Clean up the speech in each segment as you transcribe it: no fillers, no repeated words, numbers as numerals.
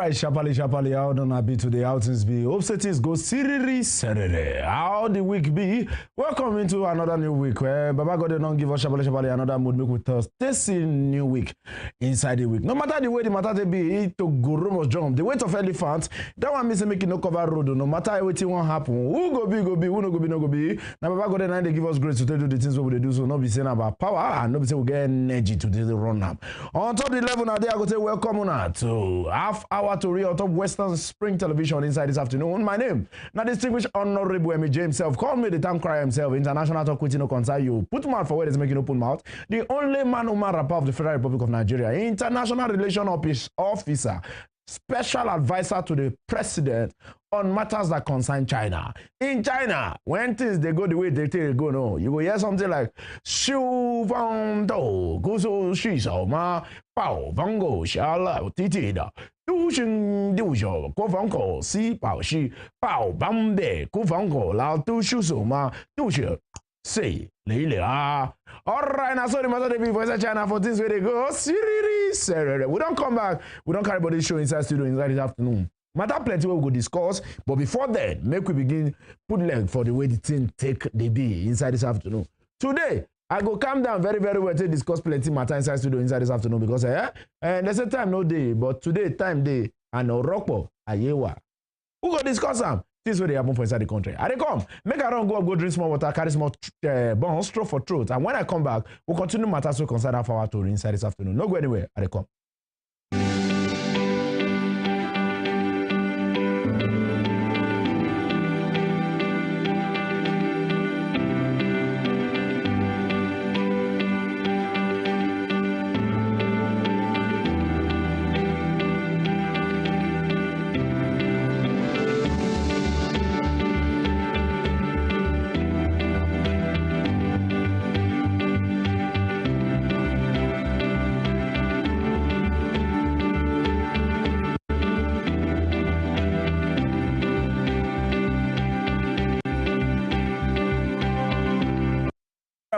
right, Shapali, how don't I be today? How things be? Hope things go serere. How the week be? Welcome into another new week. Baba God don't give us Shapali another mood make with us. This is new week inside the week. No matter the way the matter they be, to go room or jump. The weight of elephant, that one means making no cover road. No matter what won't happen. Who go be, who no go be, no go be. Now Baba God and they give us grace to do the things what we do. So not be saying about power and not be saying we get energy to do the run up. On top of the level now, there I go say welcome on to half hour Tori on top Western Spring Television inside this afternoon. My name, now distinguished honorable Emi James himself. Call me the time cry himself. International talk with no concern you. Put mouth for where is making open mouth. The only man who rapper of the Federal Republic of Nigeria. International Relation Officer. Special advisor to the president on matters that concern China. In China, when things they go the way they go, no, you will hear something like "Shu Fang Do Gusu Shi Shao Ma Bao Fang Go Xia Lao DTT da Du Xun Du Xiao Guo Fang Go Si Bao Xi Bao Bang De Guo Fang Go Lao Du Shu Su Ma Du Xue Say Li Ah. All right, now so the matter they be for China for things where they go. We don't come back. We don't carry body show inside studio inside this afternoon. Matter plenty we go discuss, but before then, make we begin put leg for the way the thing take the be inside this afternoon. Today, I go calm down very well to discuss plenty matter inside studio inside this afternoon because there's a time no day, but today time day and no rockpo ayewa. Who go discuss them? This is what they happen for inside the country. I come, make I run go drink small water, carry small bones, straw for throat. And when I come back, we'll continue matters to concern our hour Tori inside this afternoon. No go anywhere. I come.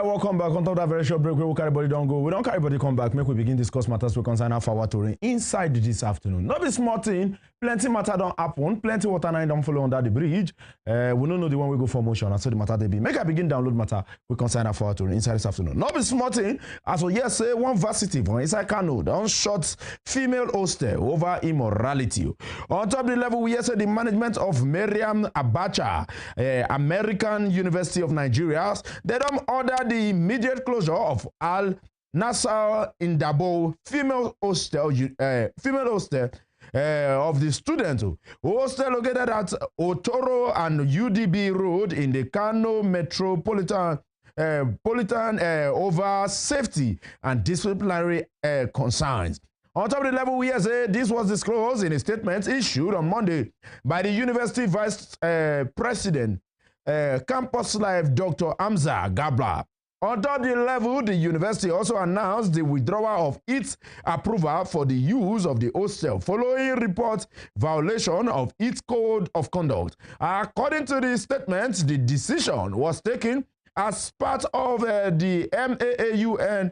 Welcome back. On top of that very short break, we will carry body don't go. We don't carry body come back. Make we begin discuss matters we concern our hour Tori inside this afternoon. Not be small thing. Plenty matter don't happen. Plenty water now don't follow under the bridge. We don't know the one we go for motion. And so the matter they be. Make I begin download matter we concern our hour Tori inside this afternoon. Not be small thing. As we yes say one varsity from inside Kano don't shot female hostel over immorality. On top of the level, we yes say the management of Miriam Abacha, American University of Nigeria, they don't order the immediate closure of Al Nasser in Dabo female hostel of the student hostel located at Otoro and UDB Road in the Kano Metropolitan over safety and disciplinary concerns. On top of the level, we say this was disclosed in a statement issued on Monday by the university vice president, Campus Life Dr. Hamza Gabla. On top of the level, the university also announced the withdrawal of its approval for the use of the hostel following report violation of its code of conduct. According to the statement, the decision was taken as part of the MAAUN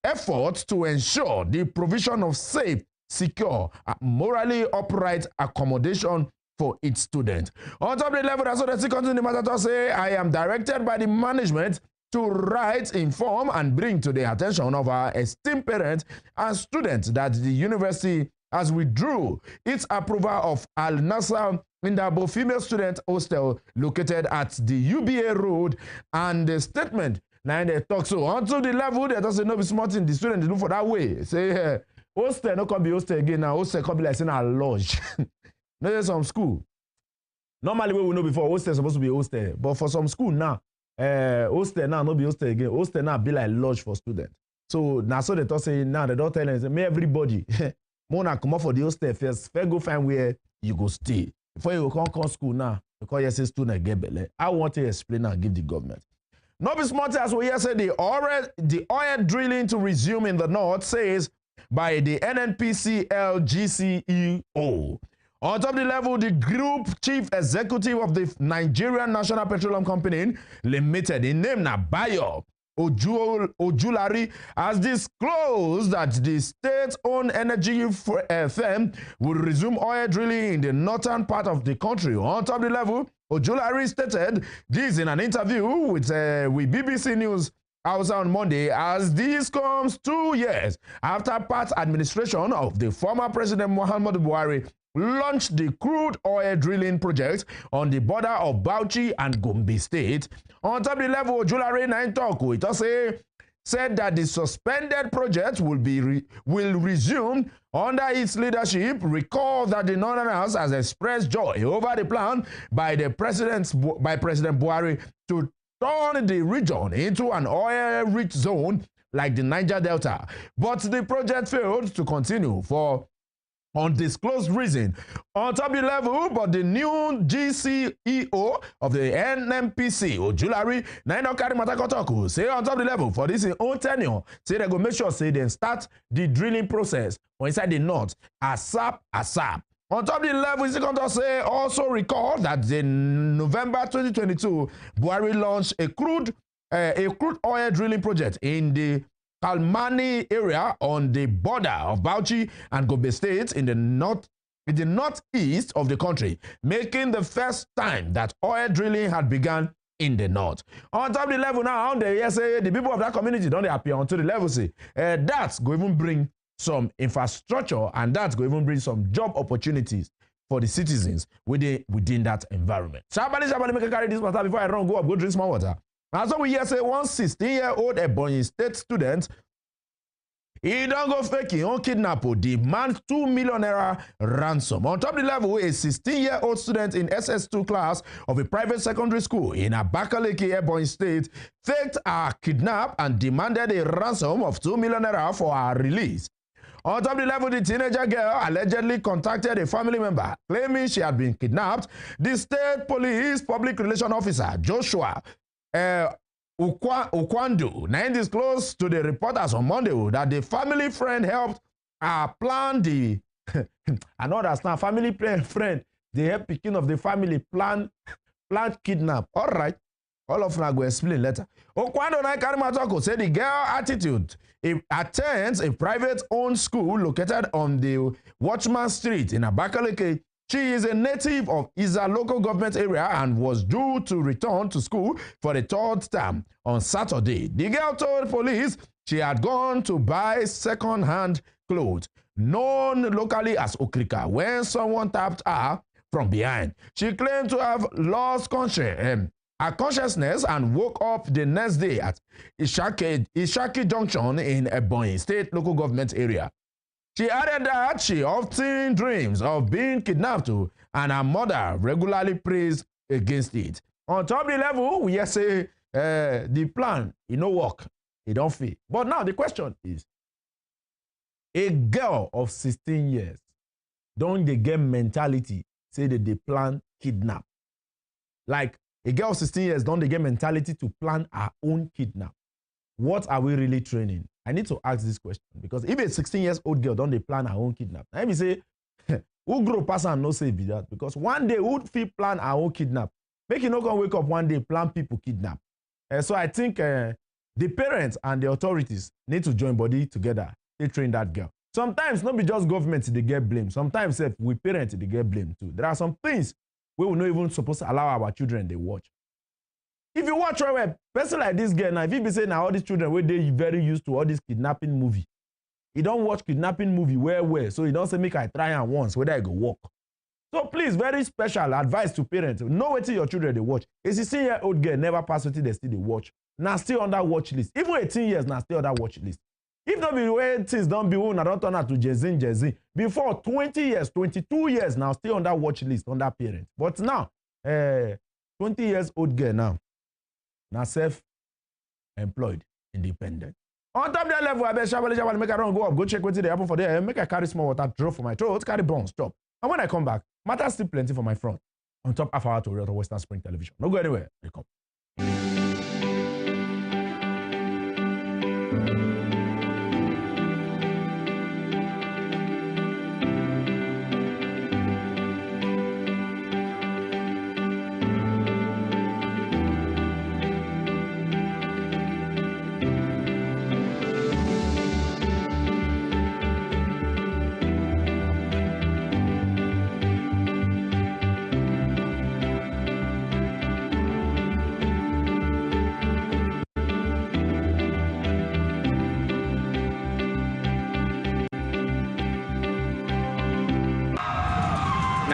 efforts to ensure the provision of safe, secure, morally upright accommodation for its students. On top of the level, that's what the continue the matter to say, I am directed by the management to write, inform, and bring to the attention of our esteemed parents and students that the university has withdrew its approval of Al Nasser Indabo female student hostel located at the UBA Road, and the statement now they talk so onto the level that doesn't know be smart in the student do for that way. Say hostel no can be hostel again now, hostel can be like saying a lodge. No, there's some school. Normally, we know before hostel supposed to be hostel, but for some school now, hostel now not be hostel again. Hostel now be like lodge for students. So now, so they talk saying now they don't tell them. Say, may everybody, Mona come up for the hostel first. First go find where you go stay before you come school now. Because you say student get belle. I want to explain and give the government. Not be smart as we say the oil drilling to resume in the north says by the NNPCL-GCEO. On top of the level, the group chief executive of the Nigerian National Petroleum Company Limited, in name na Bayo, Ojulari has disclosed that the state-owned energy firm will resume oil drilling in the northern part of the country. On top of the level, Ojulari stated this in an interview with BBC News House on Monday, as this comes 2 years after part administration of the former President Muhammadu Buhari launched the crude oil drilling project on the border of Bauchi and Gombe State. On top of the level, Ojulari 9 talk, it also said that the suspended project will resume under its leadership. Recall that the Northern House has expressed joy over the plan by President Buhari to turn the region into an oil-rich zone like the Niger Delta. But the project failed to continue for undisclosed reason. On top of the level, but the new GCEO of the NMPC, Ojulari, Naino Karimatakotoko, say on top of the level, for this own tenure, say they go make sure, say they start the drilling process inside the north, ASAP. On top of the level, is going to say, also recall that in November 2022, Buhari launched a crude oil drilling project in the Kalmani area on the border of Bauchi and Gombe State in the northeast of the country, making the first time that oil drilling had begun in the north. On top of the level now, they say the people of that community don't appear onto the level, say that's going to even bring some infrastructure, and that's going to even bring some job opportunities for the citizens within that environment. Shabali, make a carry this matter before I run, go drink some water. And so we hear say one 16-year-old Ebonyi State student, he don't go faking on kidnap or demand 2 million naira ransom. On top of the level, a 16-year-old student in SS2 class of a private secondary school in Abakaliki, Ebonyi State, faked a kidnap and demanded a ransom of 2 million naira for her release. On top of the level, the teenager girl allegedly contacted a family member claiming she had been kidnapped. The state police public relations officer, Joshua Ukwandu, now disclosed to the reporters on Monday that the family friend helped plan the I know that's not family friend. They help picking of the family plan kidnap. All right. All of them go explain later. Okwando na Karimatoko said the girl attitude attends a private-owned school located on the Watchman Street in Abakaliki. She is a native of Iza local government area and was due to return to school for the third term on Saturday. The girl told police she had gone to buy second-hand clothes, known locally as Okrika, when someone tapped her from behind. She claimed to have lost consciousness and woke up the next day at Ishaki Junction in Ebonyi State local government area. She added that she often dreams of being kidnapped too, and her mother regularly prays against it. On top of the level, we say the plan, it no work, it don't fit. But now the question is, a girl of 16 years, don't they get mentality, say that they plan kidnap? Like, a girl of 16 years, don't they get mentality to plan her own kidnap? What are we really training? I need to ask this question, because if a 16-year-old girl don't they plan her own kidnap, let me say, who grow pass and no say be that? Because one day who fit plan her own kidnap? Make you not gonna wake up one day plan people kidnap. So I think the parents and the authorities need to join body together. They train that girl. Sometimes not be just government they get blamed. Sometimes we parents they get blamed too. There are some things we will not even supposed to allow our children they watch. If you watch a person like this girl now, if you be saying now all these children where they very used to all this kidnapping movie, you don't watch kidnapping movie where so you don't say make I try and once whether I go walk. So please, very special advice to parents: know what your children they watch. A 16-year-old girl never pass what they still they watch. Now still on that watch list. Even 18 years now still on that watch list. If not be the way things don't be when I don't turn out to Jezin. Before 20 years, 22 years now still on that watch list on that parent. But now, 20 years old girl now self-employed, independent. On top of that level, I bet Shabali make a run go up, go check what they happen for there, make a carry small water, drop for my throat, carry bones, stop. And when I come back, matter still plenty for my front. On top of our Tori Western Spring Television. No go anywhere. They come.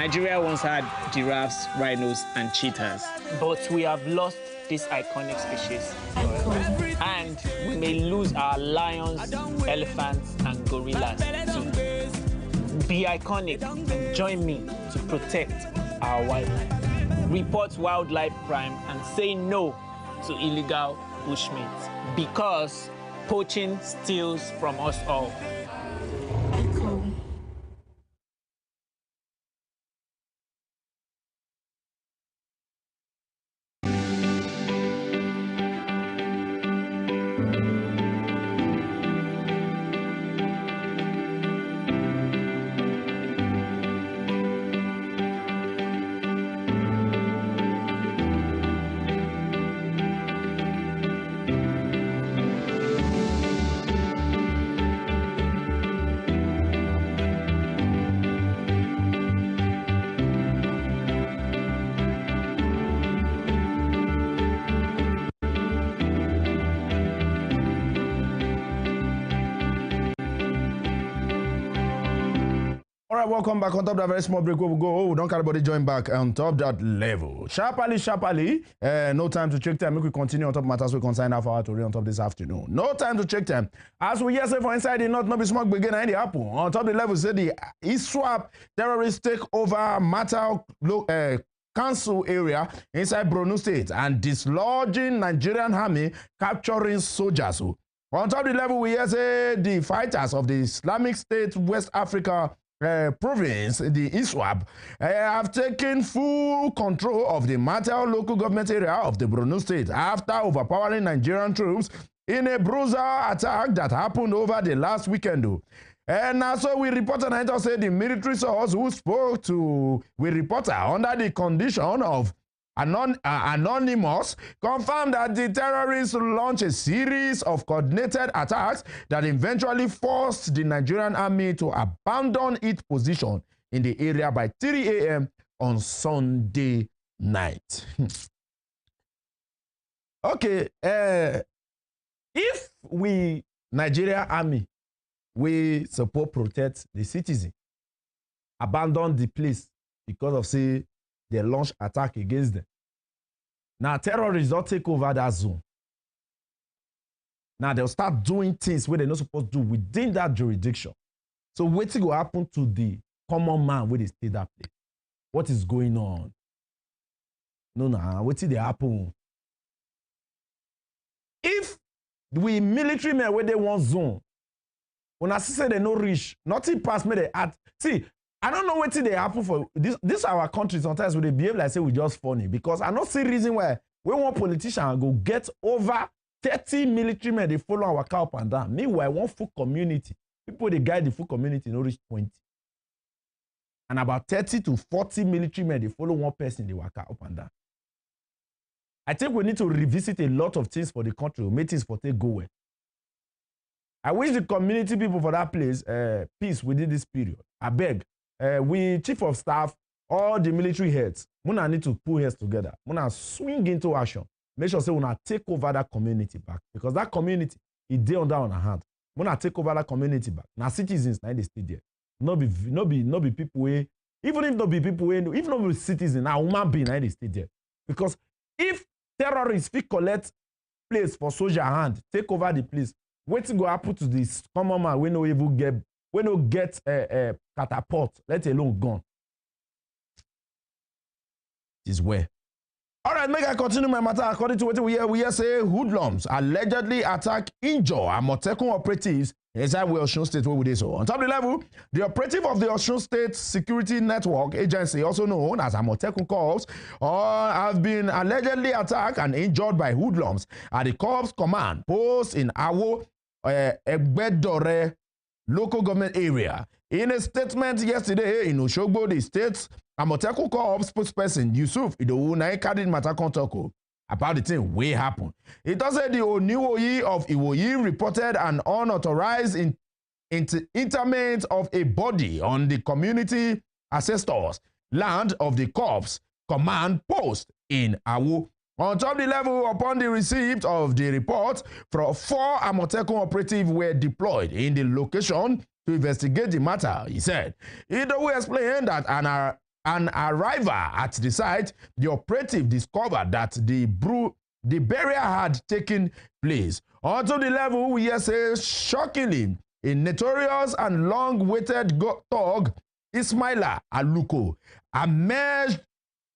Nigeria once had giraffes, rhinos, and cheetahs. But we have lost this iconic species. And we may lose our lions, elephants, and gorillas too. Be iconic and join me to protect our wildlife. Report wildlife crime and say no to illegal bushmeat, because poaching steals from us all. All right, welcome back. On top of that very small break, we'll go. Oh, don't everybody join back on top that level. Sharply. No time to check time. We continue on top matters we consign our for Tori on top this afternoon. No time to check time. As we hear say for inside the north, no be smoke begin in the apple. On top of the level, say the ISWAP terrorists take over Mata Council area inside Borno State and dislodging Nigerian army, capturing soldiers. On top of the level, we hear say the fighters of the Islamic State West Africa province, the ISWAP, have taken full control of the Mata local government area of the Borno State after overpowering Nigerian troops in a bruiser attack that happened over the last weekend. And so we reporter Niger said the military source who spoke to we reporter under the condition of anonymous confirmed that the terrorists launched a series of coordinated attacks that eventually forced the Nigerian army to abandon its position in the area by 3 a.m. on Sunday night. Okay, if we, Nigeria army, we support protect the citizen, abandon the place because of, say, they launch attack against them. Now, terrorists don't take over that zone. Now, they'll start doing things where they're not supposed to do within that jurisdiction. So, what's going to happen to the common man where they stay that place? What is going on? No, what's it happen? If we military men where they want zone, when I say they no reach, nothing past me they add. See, I don't know what they happen for this our country. Sometimes they behave like say we just funny, because I don't see reason why we want politicians go get over 30 military men they follow our cow up and down. Meanwhile, one full community, people they guide the full community no reach 20. And about 30 to 40 military men they follow one person they work up and down. I think we need to revisit a lot of things for the country, make things for take go well. I wish the community people for that place peace within this period. I beg. We chief of staff, all the military heads, Muna need to put heads together. Muna swing into action. Make sure say Muna take over that community back, because that community is there on our hand. Muna take over that community back. Now citizens now they stay there. No be people way. Even if no be people way, if no be citizens, now human being now they stay there. Because if terrorists fit collect place for soldier hand, take over the place, what's go happen to this common man we no even get. We no get a catapult, let alone gun. This way. All right, make I continue my matter. According to what we hear say hoodlums allegedly attack, injure Amotekun operatives inside Osun State. Where would they so? On top of the level, the operative of the Osun State Security Network Agency, also known as Amotekun Corps, have been allegedly attacked and injured by hoodlums at the Corps Command post in Awo, Egbedore local government area. In a statement yesterday in Oshogbo, the state's Amotekun Corps spokesperson Yusuf Idowu carried Matakon Toko about the thing way happened. It does say the Oniwoyi of Iwoyi reported an unauthorized interment of a body on the community ancestors land of the Corps command post in Awo. On top of the level, upon the receipt of the report, 4 Amotekun operatives were deployed in the location to investigate the matter, he said. Idowu explained that an an arrival at the site, the operative discovered that the burial had taken place. Onto the level, we hear say, shockingly, a notorious and long-awaited thug, Ismaila Aluko, emerged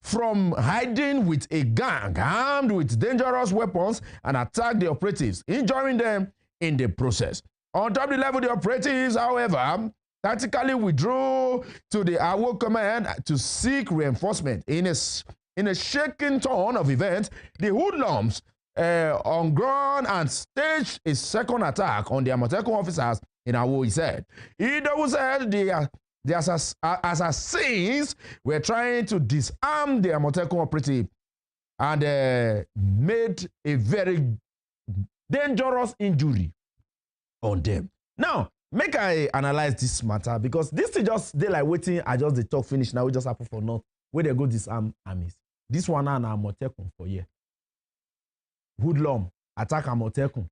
from hiding with a gang armed with dangerous weapons and attacked the operatives, injuring them in the process. On top of the level, the operatives, however, tactically withdrew to the Awo command to seek reinforcement. In a shaking turn of events, the hoodlums on ground and staged a second attack on the Amotekun officers in Awo, he said. He said the assassins were trying to disarm the Amotekun operative and made a very dangerous injury on them. Now, make I analyze this matter because this is just they like waiting. I just the talk finish now. We just happen for not where they go disarm armies. This one now Amotekun for year. Hoodlum attack Amotekun.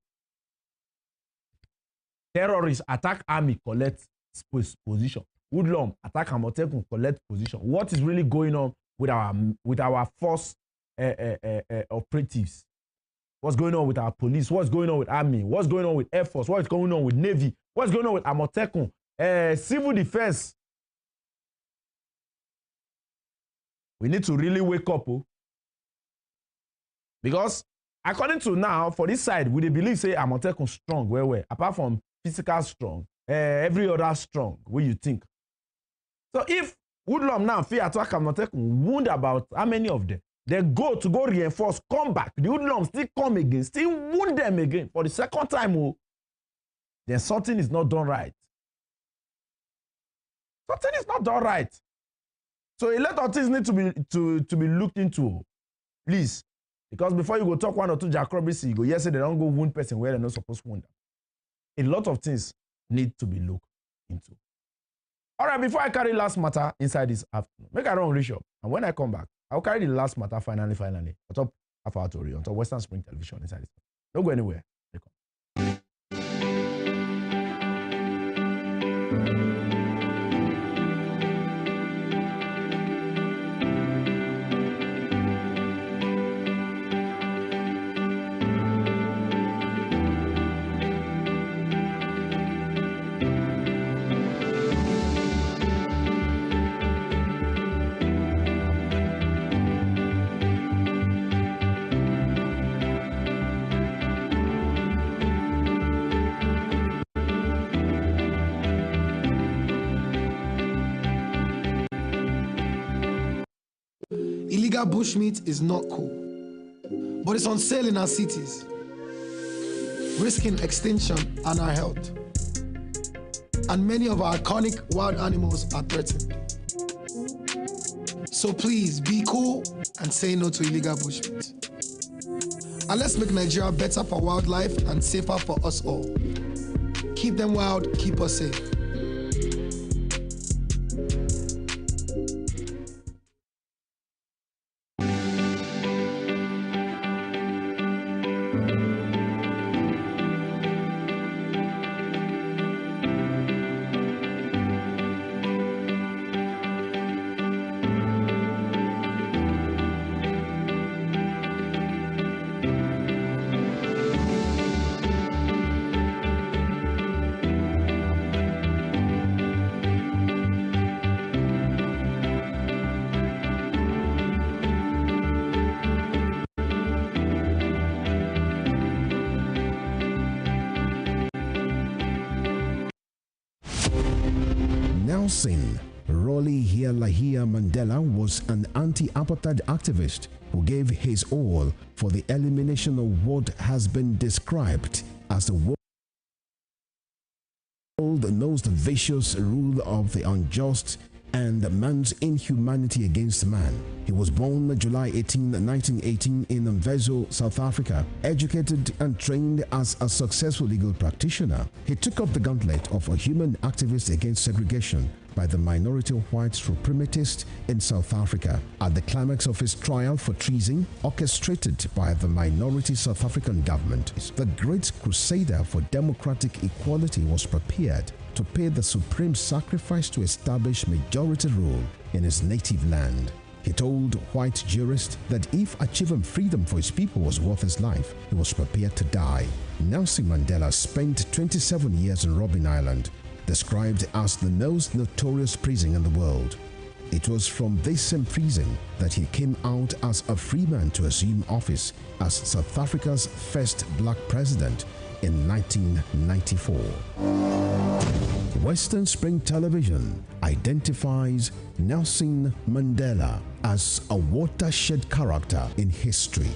Terrorists attack army, collect position. Hoodlum attack Amotekun, collect position. What is really going on with our force operatives? What's going on with our police? What's going on with army? What's going on with Air Force? What's going on with Navy? What's going on with Amotekun? Civil defense. We need to really wake up. Because according to now, for this side, we believe say Amotekun strong, where apart from physical strong, every other strong, what you think. So if Woodlum now fear attack Amotekun, wound about how many of them? They go reinforce, come back. The hoodlums still come again, still wound them again for the second time. Then something is not done right. Something is not done right. So a lot of things need to be looked into. Please. Because before you go talk one or two jackrabbits, you go, yes, they don't go wound person where they're not supposed to wound them. A lot of things need to be looked into. All right, before I carry last matter inside this afternoon, make I run reach up. And when I come back, I'll carry the last matter finally, on top of our Tori, on top Western Spring Television inside this. Don't go anywhere. Illegal bushmeat is not cool, but it's on sale in our cities, risking extinction and our health. And many of our iconic wild animals are threatened. So please be cool and say no to illegal bushmeat. And let's make Nigeria better for wildlife and safer for us all. Keep them wild, keep us safe. Nelson Rolihlahla Mandela was an anti-apartheid activist who gave his all for the elimination of what has been described as the world knows the vicious rule of the unjust and man's inhumanity against man. He was born July 18, 1918 in Mvezo, South Africa. Educated and trained as a successful legal practitioner, he took up the gauntlet of a human activist against segregation by the minority of white supremacists in South Africa. At the climax of his trial for treason, orchestrated by the minority South African government, the great crusader for democratic equality was prepared to pay the supreme sacrifice to establish majority rule in his native land. He told white jurists that if achieving freedom for his people was worth his life, he was prepared to die. Nelson Mandela spent 27 years in Robben Island, described as the most notorious prison in the world. It was from this same prison that he came out as a free man to assume office as South Africa's first black president in 1994. Western Spring Television identifies Nelson Mandela as a watershed character in history.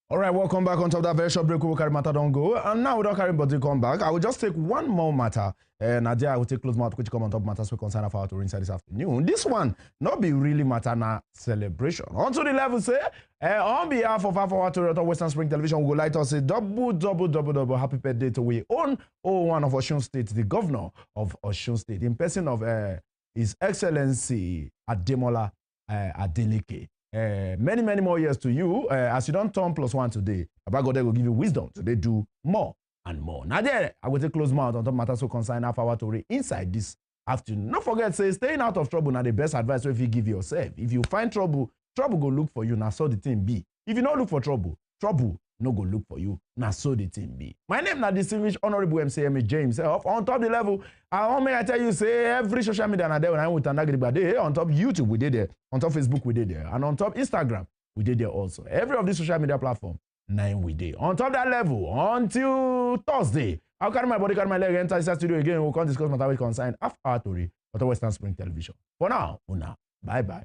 All right, welcome back on top of that very short break. We will carry matter don't go. And now we don't carry body come back. I will just take one more matter. Nadia, I will take close mouth, which come on top matters we concern our to inside this afternoon. This one, not be really matter na celebration. On to the level, say, on behalf of our Tori Western Spring Television, we would like to say double happy birthday to we own one of Osun State, the governor of Osun State, in person of His Excellency Ademola Adeleke. Many more years to you. As you don't turn +1 today, Baba God will give you wisdom to do more and more. Now there, I will take close mouth on top matters so concern our Tori inside this afternoon. Don't forget, say staying out of trouble now the best advice if you give yourself. If you find trouble go look for you. Now so the thing be. If you don't look for trouble no go look for you. Now so the thing be. My name is distinguished honorable MCM James. On top the level, I tell you say every social media now there when I with another day on top YouTube we did there, on top Facebook we did there, and on top Instagram we did there also. Every of these social media platform 9 we did. On top that level until Thursday, I'll carry my body, carry my leg, enter the studio again. We'll come discuss matter with concern after our Tori, Western Spring Television. For now, bye bye.